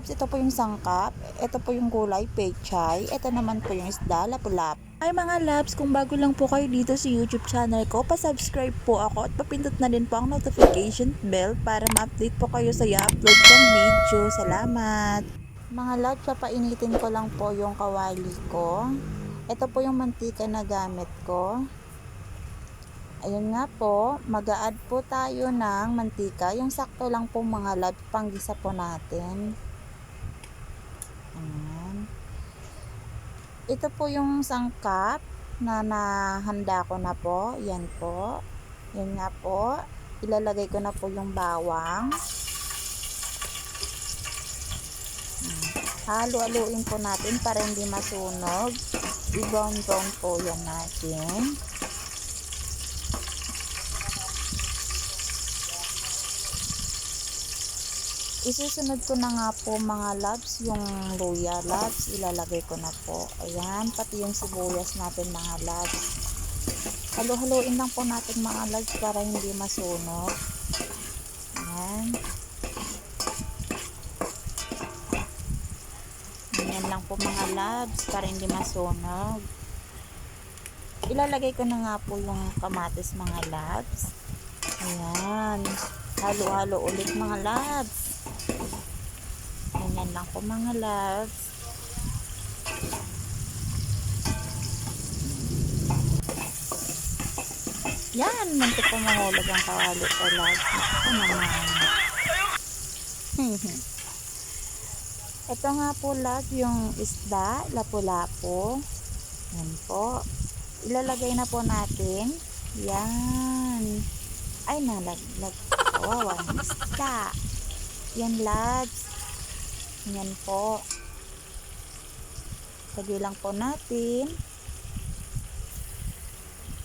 labs, ito po yung sangkap, ito po yung gulay, pechay, ito naman po yung isda, lapu-lap. Ay mga labs, kung bago lang po kayo dito sa YouTube channel ko, pa-subscribe po ako at papindot na din po ang notification bell para ma-update po kayo sa i-upload kong video. Salamat! Mga labs, papainitin ko lang po yung kawali ko. Ito po yung mantika na gamit ko. Ayun nga po, mag-a-add po tayo ng mantika. Yung sakto lang po mga labs, panggisa po natin. Ayan. Ito po yung sangkap na nahanda ko na po. Yan po. Yan nga po. Ilalagay ko na po yung bawang. Halo-haluin po natin para hindi masunog. I-brown-brown po yan natin. Isusunod ko na nga po mga labs yung luya labs, ilalagay ko na po. Ayan, pati yung sibuyas natin mga labs. Halo-haloin lang po natin mga labs para hindi masunog. Ayan. Ayan lang po mga labs para hindi masunog. Ilalagay ko na nga po yung kamatis mga labs. Ayan. Halo-halo ulit mga labs. Ganyan lang po mga loves. Yan, muntik po mahulog ang kawali ko loves. Ito naman. Ito nga po loves, yung isda, lapu-lapu. Yan po. Ilalagay na po natin. Yan. Ay, nalaglag. Kawawa ng isda. Yan loves. Yan po. Lagay lang po natin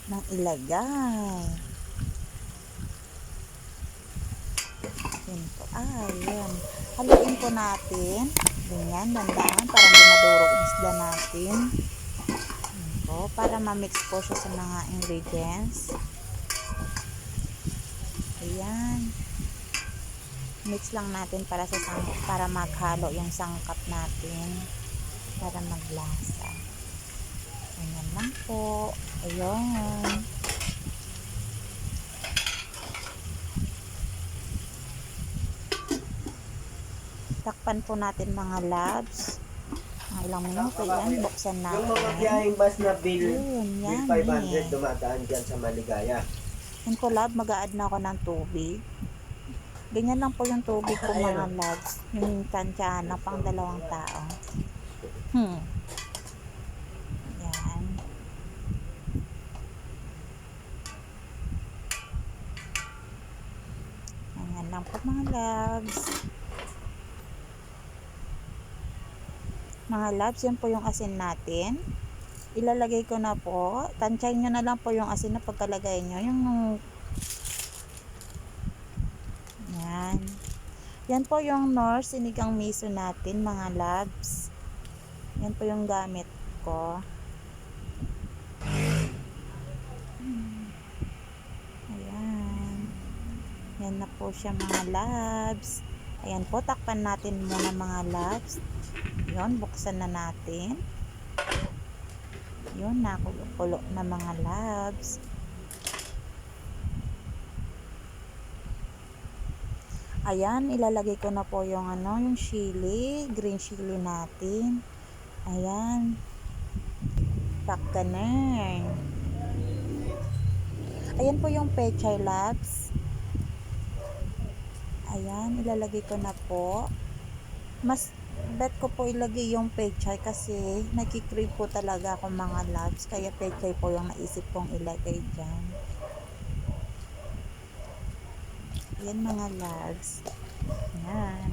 ng ilagay. Yan po. Ayan. Haluin po natin. Ganyan, dandahan para hindi madurog ang isda natin. Yan po. Para ma-mix po siya sa mga ingredients. Ayan. Mix lang natin para maghalo yung sangkap natin para maglasa. Ayan lang po. Ayan. Takpan po natin mga labs. Mga ilang minuto yan. Buksan natin. Yung mga biyaheng bus na bill, Ayun, 500 dumadaan dyan sa Maligaya. Yan po lab, mag-a-add na ako ng tubig. Ganyan lang po yung tubig ko mga labs. Yung tansyahan na pang 2 tao. Yan. Ganyan lang po mga labs. Mga labs, yan po yung asin natin. Ilalagay ko na po. Tansyahin nyo na lang po yung asin na pagkalagay nyo. Yung yan. Yan po yung Knorr sinigang miso natin mga labs. Yan po yung gamit ko. Ayan. Yan na po siya mga labs. Ayan po, takpan natin muna mga labs. Yun, buksan na natin. Yun, nakulo na mga labs. Ayan, ilalagay ko na po yung yung chili, green chili natin. Ayan. Pakkaner. Ayan po yung pechay labs. Ayan, ilalagay ko na po. Mas bet ko po ilagay yung pechay kasi nagkikrave po talaga ako mga labs. Kaya pechay po yung naisip kong ilagay dyan. Yan mga labs. Yan.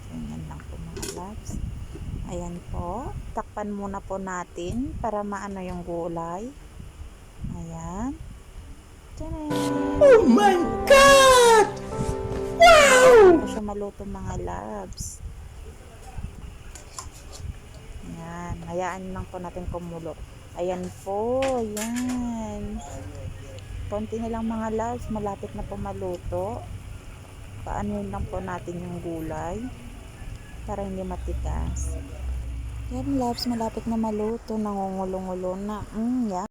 Ganyan lang po mga labs. Ayan po. Takpan muna po natin para maano yung gulay. Ayan. Tadaan! Oh my God! Wow! Hindi siya maluto mga labs. Yan, hayaan lang po natin kumulo. Ayan po, yan. Konti na lang mga loves, malapit na po maluto. Paanuin lang po natin yung gulay para hindi matigas. Yan loves, malapit na maluto, nangungulong-ulo na. Yan.